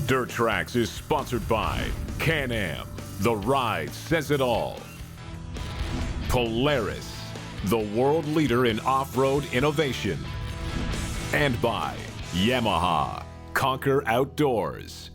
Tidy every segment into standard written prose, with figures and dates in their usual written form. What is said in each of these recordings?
Dirt Trax is sponsored by Can-Am. The ride says it all. Polaris, the world leader in off-road innovation. And by Yamaha, conquer outdoors.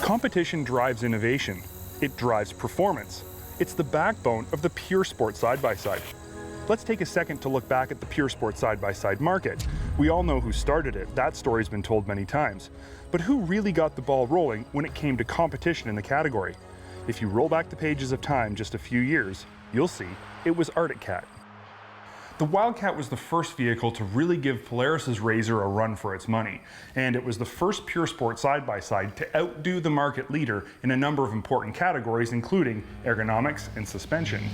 Competition drives innovation. It drives performance. It's the backbone of the pure sport side-by-side. Let's take a second to look back at the pure sport side-by-side market. We all know who started it. That story's been told many times. But who really got the ball rolling when it came to competition in the category? If you roll back the pages of time just a few years, you'll see it was Arctic Cat. The Wildcat was the first vehicle to really give Polaris's RZR a run for its money, and it was the first pure sport side-by-side to outdo the market leader in a number of important categories, including ergonomics and suspension.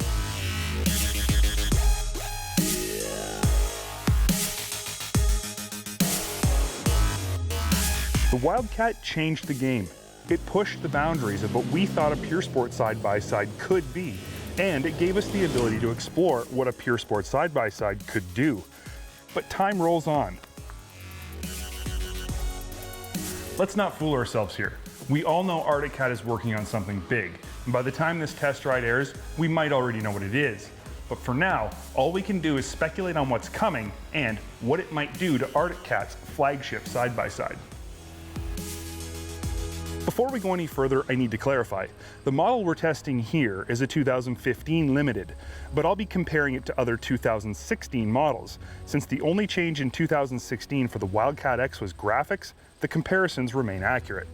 The Wildcat changed the game. It pushed the boundaries of what we thought a pure sport side-by-side could be, and it gave us the ability to explore what a pure sport side-by-side could do. But time rolls on. Let's not fool ourselves here. We all know Arctic Cat is working on something big, and by the time this test ride airs, we might already know what it is. But for now, all we can do is speculate on what's coming and what it might do to Arctic Cat's flagship side-by-side. Before we go any further, I need to clarify. The model we're testing here is a 2015 Limited, but I'll be comparing it to other 2016 models. Since the only change in 2016 for the Wildcat X was graphics, the comparisons remain accurate.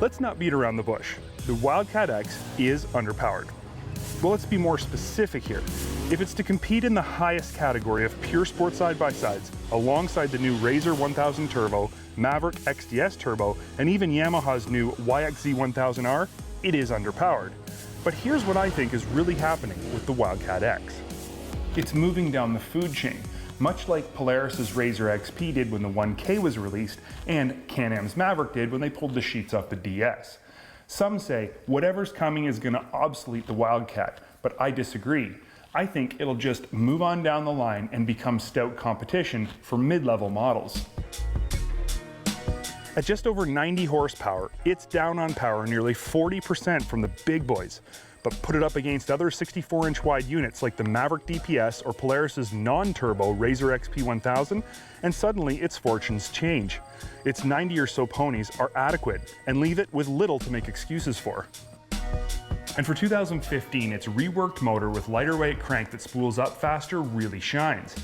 Let's not beat around the bush. The Wildcat X is underpowered. Well, let's be more specific here. If it's to compete in the highest category of pure sport side-by-sides, alongside the new RZR 1000 Turbo, Maverick XDS Turbo, and even Yamaha's new YXZ1000R, it is underpowered. But here's what I think is really happening with the Wildcat X. It's moving down the food chain, much like Polaris's RZR XP did when the 1K was released, and Can-Am's Maverick did when they pulled the sheets off the DS. Some say whatever's coming is going to obsolete the Wildcat, but I disagree. I think it'll just move on down the line and become stout competition for mid-level models. At just over 90 horsepower, it's down on power nearly 40% from the big boys. But put it up against other 64-inch wide units like the Maverick DPS or Polaris's non-turbo RZR XP 1000, and suddenly its fortunes change. Its 90 or so ponies are adequate and leave it with little to make excuses for. And for 2015, its reworked motor with lighter weight crank that spools up faster really shines.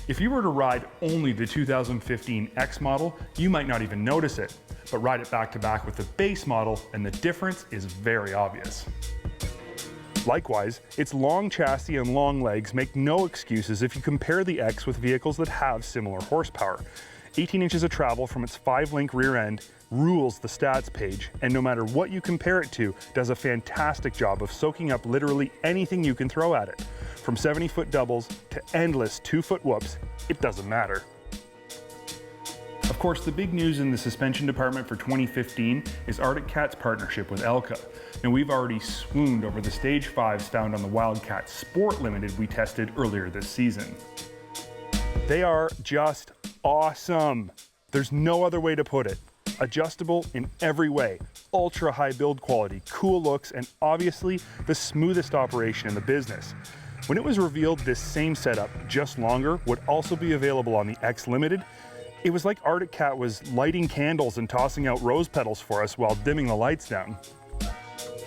If you were to ride only the 2015 X model, you might not even notice it, but ride it back to back with the base model and the difference is very obvious. Likewise, its long chassis and long legs make no excuses if you compare the X with vehicles that have similar horsepower. 18 inches of travel from its 5-link rear end rules the stats page, and no matter what you compare it to, does a fantastic job of soaking up literally anything you can throw at it. From 70-foot doubles to endless 2-foot whoops, it doesn't matter. Of course, the big news in the suspension department for 2015 is Arctic Cat's partnership with Elka. Now, we've already swooned over the Stage 5s found on the Wildcat Sport Limited we tested earlier this season. They are just awesome. There's no other way to put it. Adjustable in every way, ultra high build quality, cool looks, and obviously the smoothest operation in the business. When it was revealed this same setup, just longer, would also be available on the X Limited, it was like Arctic Cat was lighting candles and tossing out rose petals for us while dimming the lights down.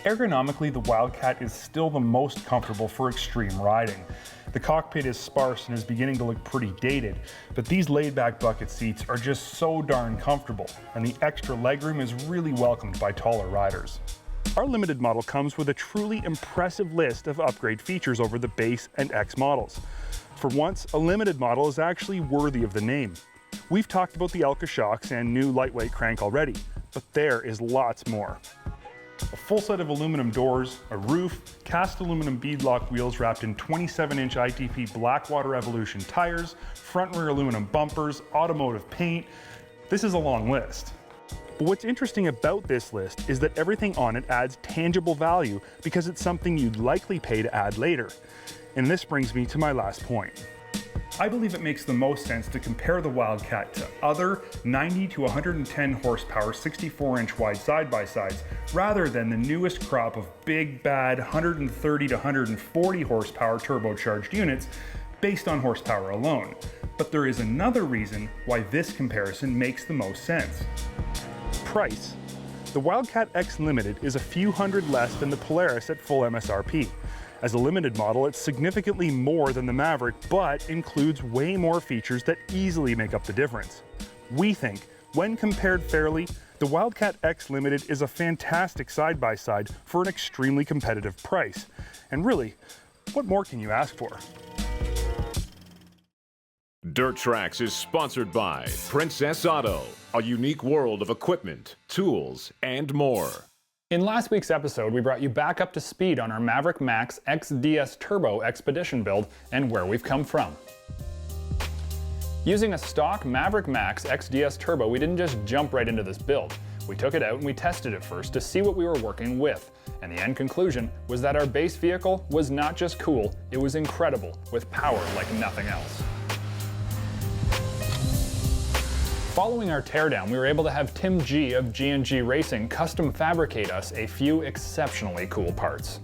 Ergonomically, the Wildcat is still the most comfortable for extreme riding. The cockpit is sparse and is beginning to look pretty dated, but these laid-back bucket seats are just so darn comfortable, and the extra legroom is really welcomed by taller riders. Our limited model comes with a truly impressive list of upgrade features over the base and X models. For once, a limited model is actually worthy of the name. We've talked about the Elka shocks and new lightweight crank already, but there is lots more. A full set of aluminum doors, a roof, cast aluminum beadlock wheels wrapped in 27-inch ITP Blackwater Evolution tires, front and rear aluminum bumpers, automotive paint. This is a long list. But what's interesting about this list is that everything on it adds tangible value because it's something you'd likely pay to add later. And this brings me to my last point. I believe it makes the most sense to compare the Wildcat to other 90 to 110 horsepower 64-inch wide side-by-sides rather than the newest crop of big, bad 130 to 140 horsepower turbocharged units based on horsepower alone. But there is another reason why this comparison makes the most sense. Price. The Wildcat X Limited is a few hundred less than the Polaris at full MSRP. As a limited model, it's significantly more than the Maverick, but includes way more features that easily make up the difference. We think, when compared fairly, the Wildcat X Limited is a fantastic side-by-side for an extremely competitive price. And really, what more can you ask for? Dirt Trax is sponsored by Princess Auto, a unique world of equipment, tools, and more. In last week's episode, we brought you back up to speed on our Maverick Max XDS Turbo Expedition build and where we've come from. Using a stock Maverick Max XDS Turbo, we didn't just jump right into this build. We took it out and we tested it first to see what we were working with. And the end conclusion was that our base vehicle was not just cool, it was incredible, with power like nothing else. Following our teardown, we were able to have Tim G of G&G Racing custom fabricate us a few exceptionally cool parts.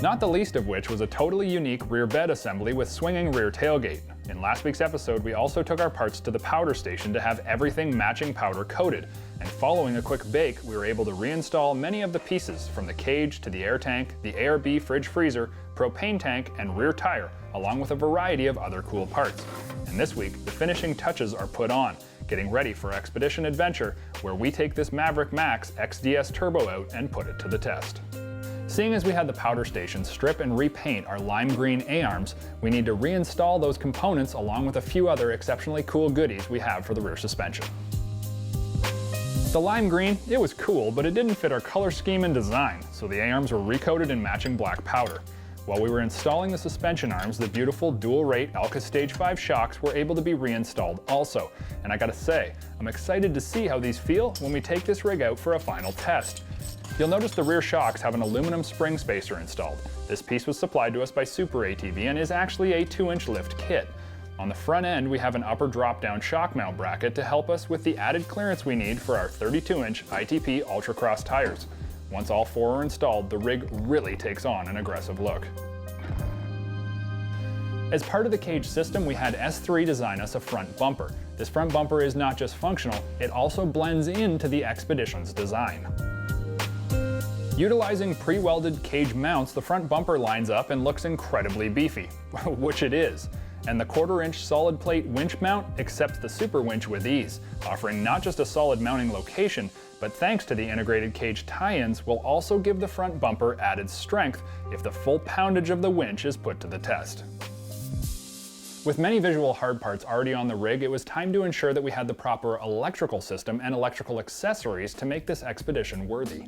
Not the least of which was a totally unique rear bed assembly with swinging rear tailgate. In last week's episode, we also took our parts to the powder station to have everything matching powder coated, and following a quick bake, we were able to reinstall many of the pieces from the cage to the air tank, the ARB fridge freezer, propane tank, and rear tire, along with a variety of other cool parts. And this week, the finishing touches are put on, getting ready for Expedition Adventure, where we take this Maverick Max XDS Turbo out and put it to the test. Seeing as we had the powder station strip and repaint our lime green A-arms, we need to reinstall those components along with a few other exceptionally cool goodies we have for the rear suspension. The lime green, it was cool, but it didn't fit our color scheme and design, so the A-arms were recoated in matching black powder. While we were installing the suspension arms, the beautiful dual-rate Alka Stage 5 shocks were able to be reinstalled also. And I gotta say, I'm excited to see how these feel when we take this rig out for a final test. You'll notice the rear shocks have an aluminum spring spacer installed. This piece was supplied to us by Super ATV and is actually a 2-inch lift kit. On the front end, we have an upper drop-down shock mount bracket to help us with the added clearance we need for our 32-inch ITP Ultracross tires. Once all four are installed, the rig really takes on an aggressive look. As part of the cage system, we had S3 design us a front bumper. This front bumper is not just functional, it also blends into the Expedition's design. Utilizing pre-welded cage mounts, the front bumper lines up and looks incredibly beefy, which it is. And the 1/4-inch solid plate winch mount accepts the super winch with ease, offering not just a solid mounting location, but thanks to the integrated cage tie-ins will also give the front bumper added strength if the full poundage of the winch is put to the test. With many visual hard parts already on the rig, it was time to ensure that we had the proper electrical system and electrical accessories to make this expedition worthy.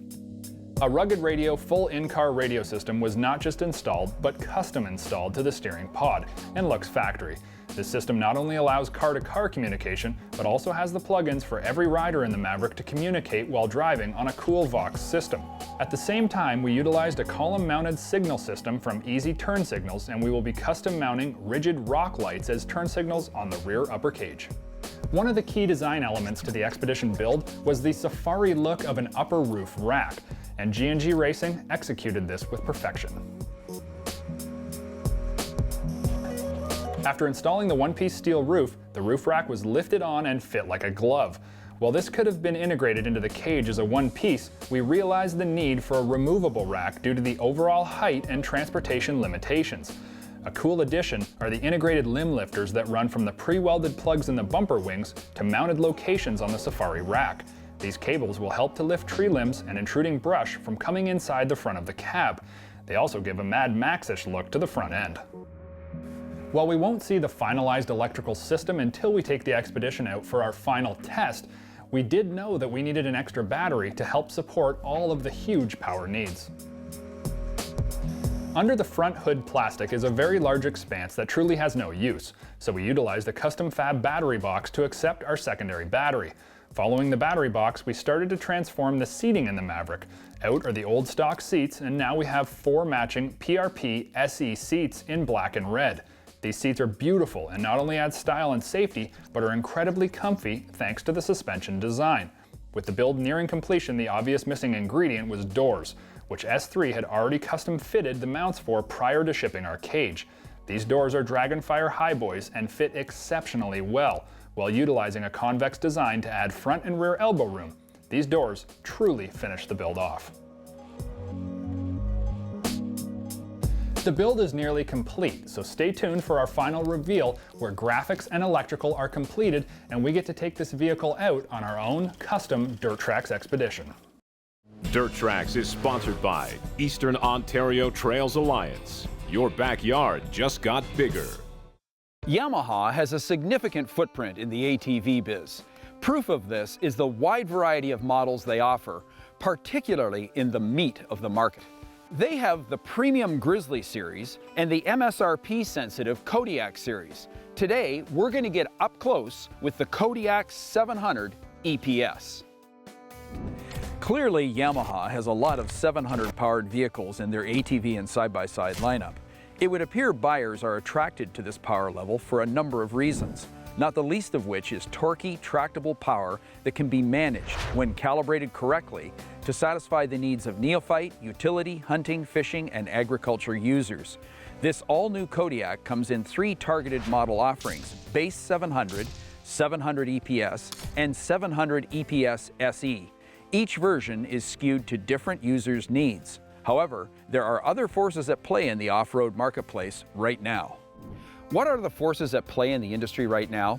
A rugged radio full in-car radio system was not just installed, but custom installed to the steering pod and looks factory. This system not only allows car-to-car communication, but also has the plugins for every rider in the Maverick to communicate while driving on a cool Vox system. At the same time, we utilized a column-mounted signal system from Easy Turn Signals, and we will be custom mounting rigid rock lights as turn signals on the rear upper cage. One of the key design elements to the Expedition build was the safari look of an upper roof rack, and G&G Racing executed this with perfection. After installing the one-piece steel roof, the roof rack was lifted on and fit like a glove. While this could have been integrated into the cage as a one-piece, we realized the need for a removable rack due to the overall height and transportation limitations. A cool addition are the integrated limb lifters that run from the pre-welded plugs in the bumper wings to mounted locations on the Safari rack. These cables will help to lift tree limbs and intruding brush from coming inside the front of the cab. They also give a Mad Max-ish look to the front end. While we won't see the finalized electrical system until we take the Expedition out for our final test, we did know that we needed an extra battery to help support all of the huge power needs. Under the front hood plastic is a very large expanse that truly has no use, so we utilized a custom fab battery box to accept our secondary battery. Following the battery box, we started to transform the seating in the Maverick. Out are the old stock seats, and now we have 4 matching PRP SE seats in black and red. These seats are beautiful and not only add style and safety, but are incredibly comfy thanks to the suspension design. With the build nearing completion, the obvious missing ingredient was doors, which S3 had already custom fitted the mounts for prior to shipping our cage. These doors are Dragonfire highboys and fit exceptionally well, while utilizing a convex design to add front and rear elbow room. These doors truly finish the build off. The build is nearly complete, so stay tuned for our final reveal where graphics and electrical are completed and we get to take this vehicle out on our own custom Dirt Trax expedition. Dirt Trax is sponsored by Eastern Ontario Trails Alliance. Your backyard just got bigger. Yamaha has a significant footprint in the ATV biz. Proof of this is the wide variety of models they offer, particularly in the meat of the market. They have the premium Grizzly series and the MSRP-sensitive Kodiak series. Today, we're going to get up close with the Kodiak 700 EPS. Clearly, Yamaha has a lot of 700-powered vehicles in their ATV and side-by-side lineup. It would appear buyers are attracted to this power level for a number of reasons, not the least of which is torquey, tractable power that can be managed when calibrated correctly to satisfy the needs of neophyte, utility, hunting, fishing, and agriculture users. This all-new Kodiak comes in 3 targeted model offerings: Base 700, 700 EPS, and 700 EPS SE. Each version is skewed to different users' needs. However, there are other forces at play in the off-road marketplace right now. What are the forces at play in the industry right now?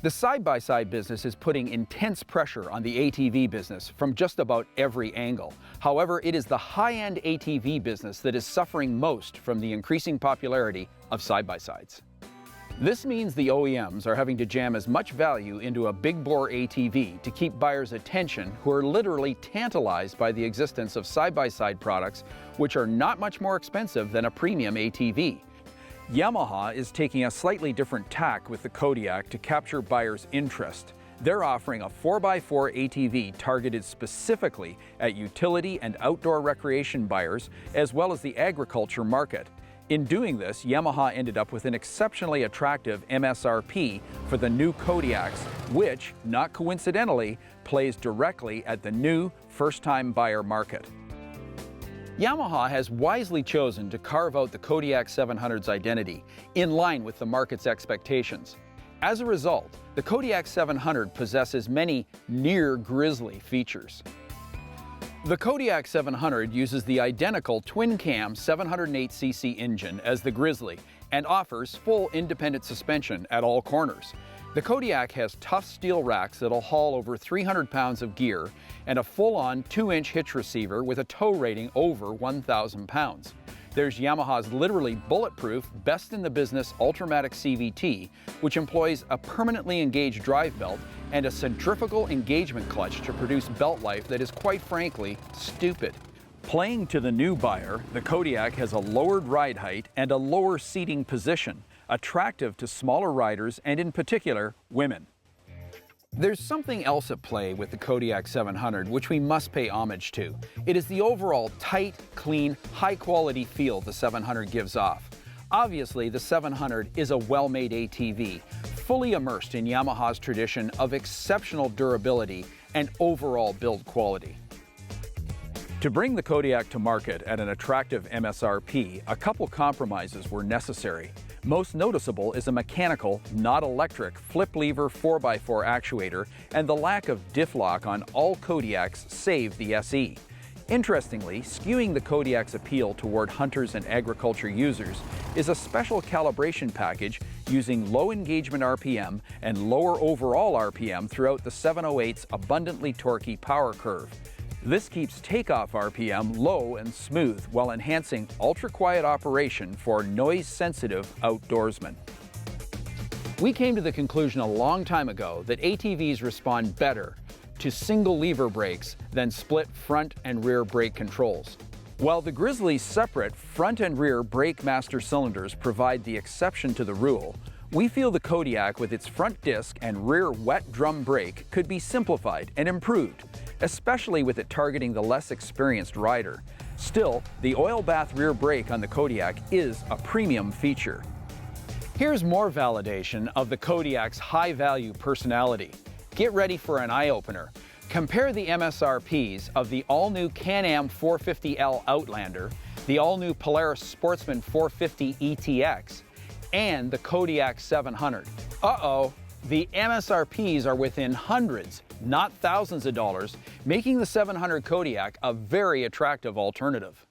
The side-by-side business is putting intense pressure on the ATV business from just about every angle. However, it is the high-end ATV business that is suffering most from the increasing popularity of side-by-sides. This means the OEMs are having to jam as much value into a big-bore ATV to keep buyers' attention, who are literally tantalized by the existence of side-by-side products which are not much more expensive than a premium ATV. Yamaha is taking a slightly different tack with the Kodiak to capture buyers' interest. They're offering a 4x4 ATV targeted specifically at utility and outdoor recreation buyers, as well as the agriculture market. In doing this, Yamaha ended up with an exceptionally attractive MSRP for the new Kodiaks, which, not coincidentally, plays directly at the new first-time buyer market. Yamaha has wisely chosen to carve out the Kodiak 700's identity, in line with the market's expectations. As a result, the Kodiak 700 possesses many near-grizzly features. The Kodiak 700 uses the identical twin-cam 708cc engine as the Grizzly and offers full independent suspension at all corners. The Kodiak has tough steel racks that'll haul over 300 pounds of gear and a full-on 2-inch hitch receiver with a tow rating over 1,000 pounds. There's Yamaha's literally bulletproof, best-in-the-business Ultramatic CVT, which employs a permanently engaged drive belt and a centrifugal engagement clutch to produce belt life that is, quite frankly, stupid. Playing to the new buyer, the Kodiak has a lowered ride height and a lower seating position, attractive to smaller riders and, in particular, women. There's something else at play with the Kodiak 700 which we must pay homage to. It is the overall tight, clean, high-quality feel the 700 gives off. Obviously, the 700 is a well-made ATV, fully immersed in Yamaha's tradition of exceptional durability and overall build quality. To bring the Kodiak to market at an attractive MSRP, a couple compromises were necessary. Most noticeable is a mechanical, not electric, flip lever 4x4 actuator and the lack of diff lock on all Kodiaks save the SE. Interestingly, skewing the Kodiak's appeal toward hunters and agriculture users is a special calibration package using low engagement RPM and lower overall RPM throughout the 708's abundantly torquey power curve. This keeps takeoff RPM low and smooth while enhancing ultra-quiet operation for noise-sensitive outdoorsmen. We came to the conclusion a long time ago that ATVs respond better to single lever brakes than split front and rear brake controls. While the Grizzly's separate front and rear brake master cylinders provide the exception to the rule, we feel the Kodiak with its front disc and rear wet drum brake could be simplified and improved, especially with it targeting the less experienced rider. Still, the oil bath rear brake on the Kodiak is a premium feature. Here's more validation of the Kodiak's high-value personality. Get ready for an eye-opener. Compare the MSRPs of the all-new Can-Am 450L Outlander, the all-new Polaris Sportsman 450 ETX, and the Kodiak 700. Uh-oh, the MSRPs are within hundreds, not thousands of dollars, making the 700 Kodiak a very attractive alternative.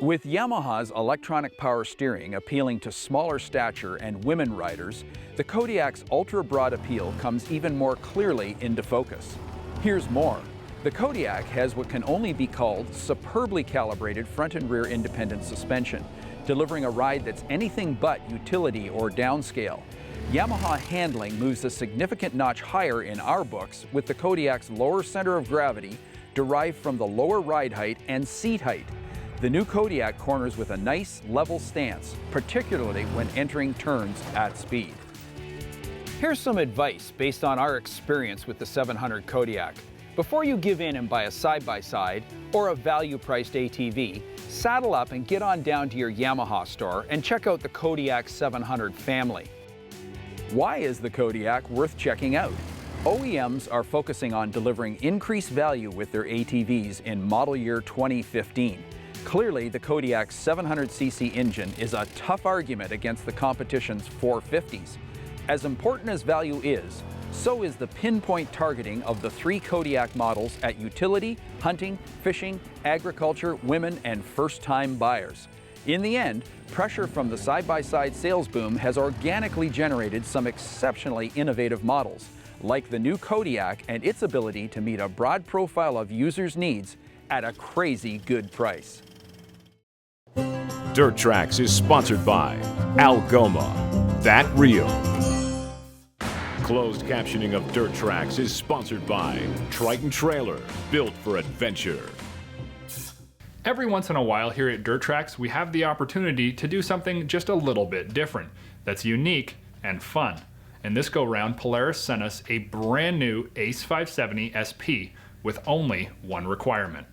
With Yamaha's electronic power steering appealing to smaller stature and women riders, the Kodiak's ultra-broad appeal comes even more clearly into focus. Here's more. The Kodiak has what can only be called superbly calibrated front and rear independent suspension, delivering a ride that's anything but utility or downscale. Yamaha handling moves a significant notch higher in our books, with the Kodiak's lower center of gravity derived from the lower ride height and seat height. The new Kodiak corners with a nice, level stance, particularly when entering turns at speed. Here's some advice based on our experience with the 700 Kodiak. Before you give in and buy a side-by-side or a value-priced ATV, saddle up and get on down to your Yamaha store and check out the Kodiak 700 family. Why is the Kodiak worth checking out? OEMs are focusing on delivering increased value with their ATVs in model year 2015. Clearly, the Kodiak's 700cc engine is a tough argument against the competition's 450s. As important as value is, so is the pinpoint targeting of the 3 Kodiak models at utility, hunting, fishing, agriculture, women, and first-time buyers. In the end, pressure from the side-by-side sales boom has organically generated some exceptionally innovative models, like the new Kodiak and its ability to meet a broad profile of users' needs at a crazy good price. Dirt Trax is sponsored by Algoma, that real. Closed captioning of Dirt Trax is sponsored by Triton Trailer, built for adventure. Every once in a while here at Dirt Trax, we have the opportunity to do something just a little bit different, that's unique and fun. And this go-round, Polaris sent us a brand new ACE 570 SP with only one requirement: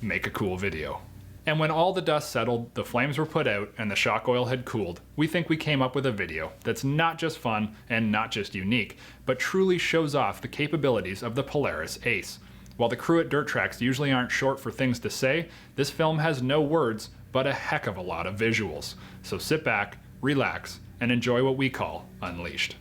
make a cool video. And when all the dust settled, the flames were put out, and the shock oil had cooled, we think we came up with a video that's not just fun and not just unique, but truly shows off the capabilities of the Polaris ACE. While the crew at Dirt Trax usually aren't short for things to say, this film has no words, but a heck of a lot of visuals. So sit back, relax, and enjoy what we call Unleashed.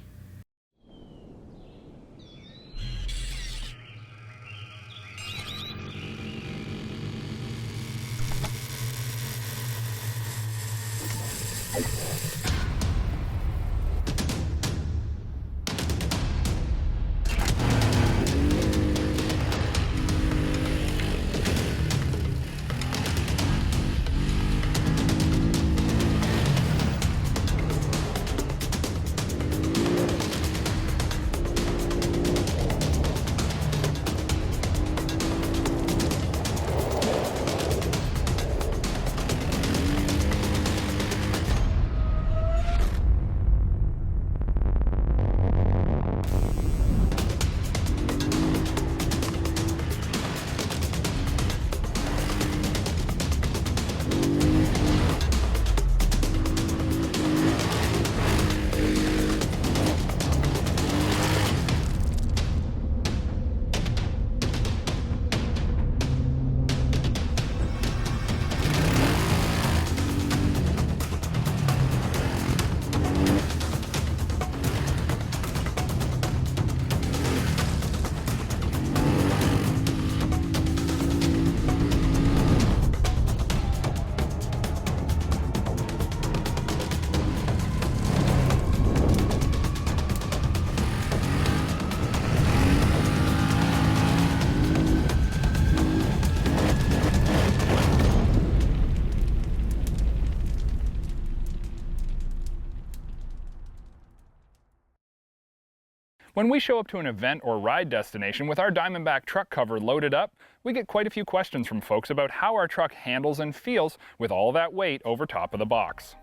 When we show up to an event or ride destination with our Diamondback truck cover loaded up, we get quite a few questions from folks about how our truck handles and feels with all that weight over top of the box.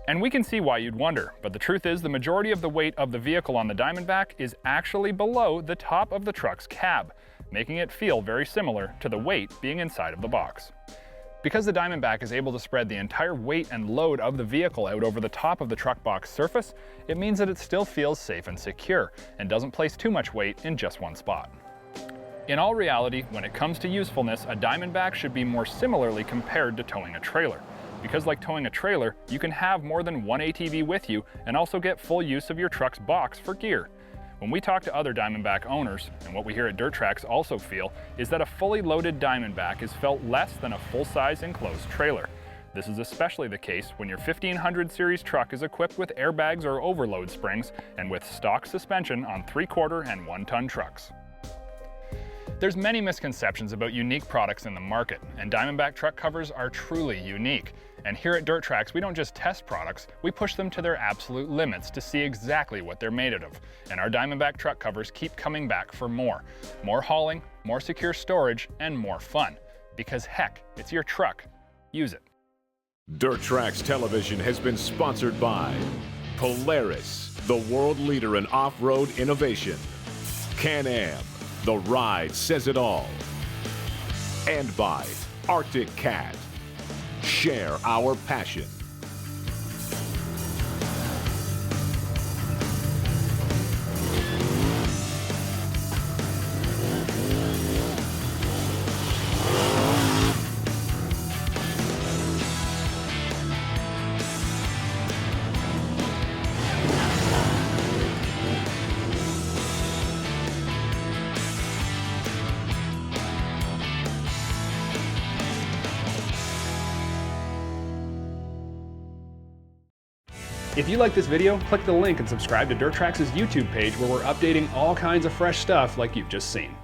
And we can see why you'd wonder, but the truth is the majority of the weight of the vehicle on the Diamondback is actually below the top of the truck's cab, making it feel very similar to the weight being inside of the box. Because the Diamondback is able to spread the entire weight and load of the vehicle out over the top of the truck box surface, it means that it still feels safe and secure, and doesn't place too much weight in just one spot. In all reality, when it comes to usefulness, a Diamondback should be more similarly compared to towing a trailer. Because like towing a trailer, you can have more than one ATV with you and also get full use of your truck's box for gear. When we talk to other Diamondback owners, and what we here at Dirt Trax also feel, is that a fully loaded Diamondback is felt less than a full-size enclosed trailer. This is especially the case when your 1500 series truck is equipped with airbags or overload springs and with stock suspension on 3/4 and 1-ton trucks. There's many misconceptions about unique products in the market, and Diamondback truck covers are truly unique. And here at Dirt Trax, we don't just test products, we push them to their absolute limits to see exactly what they're made out of. And our Diamondback truck covers keep coming back for more. More hauling, more secure storage, and more fun. Because heck, it's your truck. Use it. Dirt Trax Television has been sponsored by Polaris, the world leader in off-road innovation. Can-Am, the ride says it all. And by Arctic Cat. Share our passion. If you like this video, click the link and subscribe to Dirt Trax's YouTube page where we're updating all kinds of fresh stuff like you've just seen.